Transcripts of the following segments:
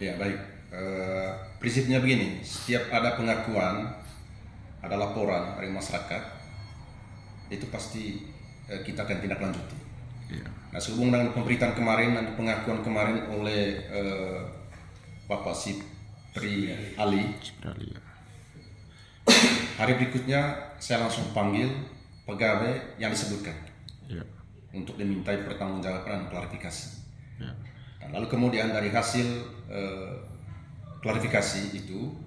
Ya baik. Prinsipnya begini, setiap ada pengakuan, ada laporan dari masyarakat, itu pasti kita akan tindak lanjuti. Iya. Nah, sehubung dengan pemberitaan kemarin dan pengakuan kemarin oleh Bapak Sipri Ali, Sebenarnya ya. hari berikutnya saya langsung panggil pegawai yang disebutkan Iya. untuk dimintai pertanggungjawaban dan klarifikasi. Iya. Nah, lalu kemudian dari hasil klarifikasi itu,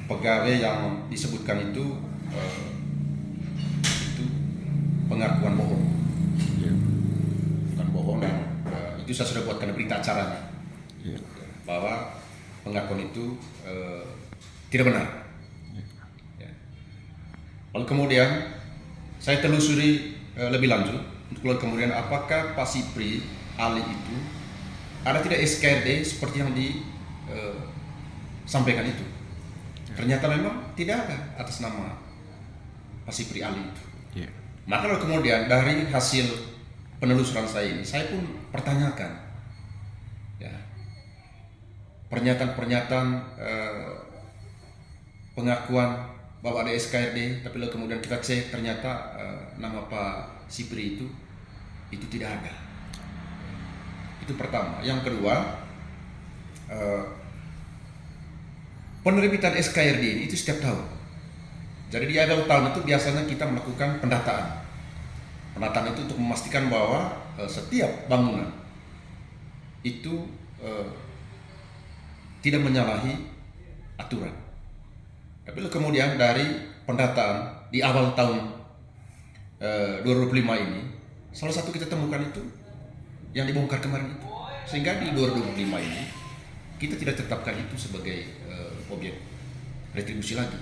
pegawai yang disebutkan itu pengakuan bohong, Iya. bukan bohong, dan itu saya sudah buatkan berita acaranya Iya. bahwa pengakuan itu tidak benar. Ya. Lalu kemudian saya telusuri lebih lanjut untuk lalu kemudian apakah Pak Sipri Ali itu ada tidak SKRD seperti yang disampaikan itu. Ternyata memang tidak ada atas nama Pak Sipri Ali itu. Iya. Maka lalu kemudian dari hasil penelusuran saya ini, saya pun pertanyakan, ya, pernyataan-pernyataan pengakuan bahwa ada SKRD, tapi lalu kemudian kita cek ternyata nama Pak Sipri itu tidak ada. Itu pertama. Yang kedua, penerbitan SKRD ini itu setiap tahun. Jadi di awal tahun itu biasanya kita melakukan pendataan. Penataan itu untuk memastikan bahwa setiap bangunan itu tidak menyalahi aturan. Tapi kemudian dari pendataan di awal tahun 2025 ini, salah satu kita temukan itu yang dibongkar kemarin itu. Sehingga di 2025 ini kita tidak tetapkan itu sebagai objek retribusi lagi.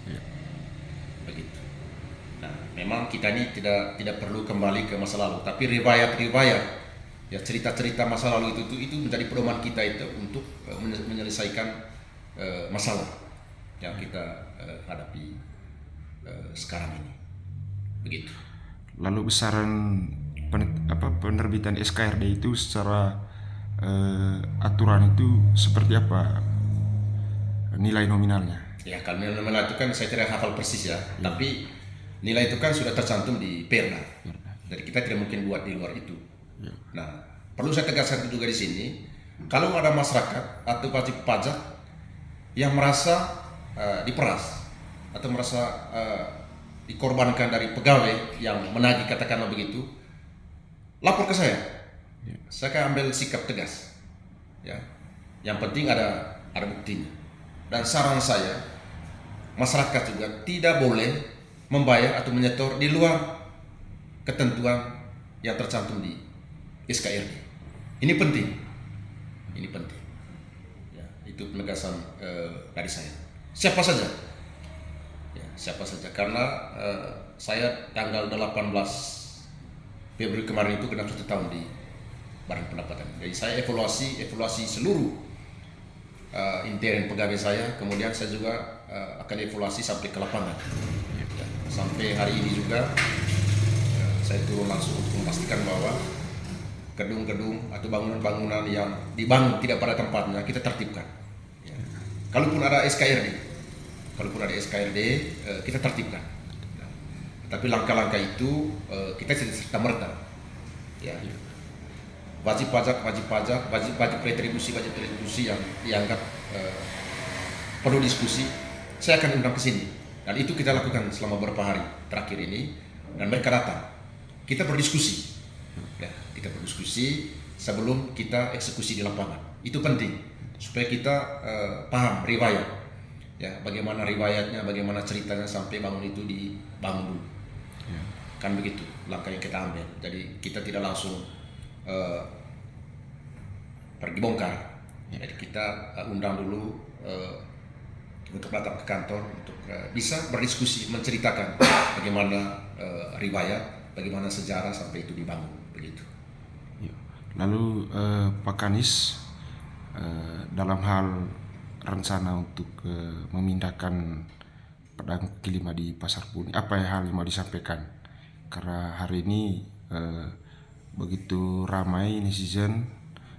Iya. Begitu. Nah, memang kita ini tidak perlu kembali ke masa lalu, tapi riwayat-riwayat, ya, cerita-cerita masa lalu itu menjadi pedoman kita itu untuk menyelesaikan masalah yang kita hadapi sekarang ini. Begitu. Lalu besaran penerbitan SKRD itu secara aturan itu seperti apa nilai nominalnya? Ya, kalau nilai nominal itu kan saya tidak hafal persis ya, tapi nilai itu kan sudah tercantum di Perda. Jadi kita tidak mungkin buat di luar itu. Iya. Nah, perlu saya tegaskan juga di sini, kalau ada masyarakat atau wajib pajak yang merasa diperas atau merasa dikorbankan dari pegawai yang menagih, katakanlah begitu, lapor ke saya. Saya akan ambil sikap tegas. Ya, yang penting ada buktinya. Dan saran saya, masyarakat juga tidak boleh membayar atau menyetor di luar ketentuan yang tercantum di SKRD. Ini penting. Ini penting. Ya, itu penegasan dari saya. Siapa saja. Ya, siapa saja. Karena saya tanggal 18 Februari kemarin itu genap 1 tahun di Badan Pendapatan. Jadi saya evaluasi seluruh intern pegawai saya, kemudian saya juga akan evaluasi sampai ke lapangan. Ya, sampai hari ini juga saya turun langsung untuk memastikan bahwa gedung-gedung atau bangunan-bangunan yang dibangun tidak pada tempatnya kita tertibkan. Ya. Kalaupun ada SKRD, kita tertibkan. Ya. Tapi langkah-langkah itu kita tidak serta-merta. Ya. Wajib pajak, wajib retribusi yang dianggap perlu diskusi, saya akan undang ke sini. Dan itu kita lakukan selama beberapa hari terakhir ini, dan mereka datang. Kita berdiskusi, ya, sebelum kita eksekusi di lapangan. Itu penting supaya kita paham riwayat, ya, bagaimana riwayatnya, bagaimana ceritanya sampai bangun itu dibangun dulu. Ya. Kan begitu langkah yang kita ambil. Jadi kita tidak langsung pergi bongkar. Jadi kita undang dulu untuk datang ke kantor untuk bisa berdiskusi, menceritakan bagaimana riwayat, bagaimana sejarah sampai itu dibangun, begitu. Ya. Lalu Pak Kanis dalam hal rencana untuk memindahkan pedagang kaki lima di Pasar Puni, apa hal yang mau disampaikan? Karena hari ini begitu ramai netizen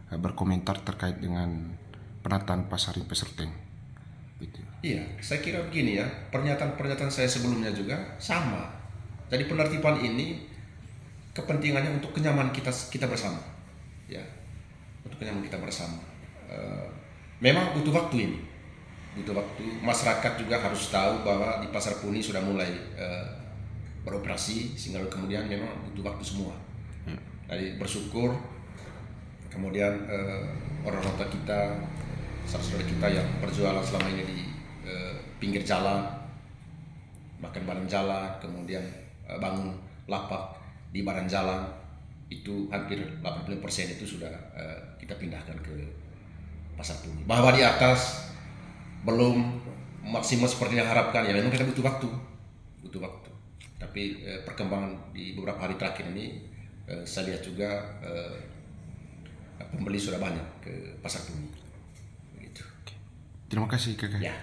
berkomentar terkait dengan penataan pasar Pasar Teng. Gitu. Iya, saya kira begini ya, pernyataan-pernyataan saya sebelumnya juga sama. Jadi penertiban ini kepentingannya untuk kenyamanan kita bersama, ya, untuk kenyamanan kita bersama. Memang butuh waktu ini, butuh waktu. Masyarakat juga harus tahu bahwa di Pasar Puni sudah mulai beroperasi, sehingga kemudian memang butuh waktu semua. Jadi bersyukur, kemudian orang-orang kita, saudara kita yang berjualan selama ini di pinggir jalan, bahkan badan jalan, kemudian bangun lapak di badan jalan, itu hampir 80% itu sudah kita pindahkan ke Pasar Puni. Bahwa di atas belum maksimal seperti yang harapkan, ya memang kita butuh waktu. Tapi perkembangan di beberapa hari terakhir ini saya lihat juga pembeli sudah banyak ke Pasar Puni. Begitu. Terima kasih Kakak. Ya.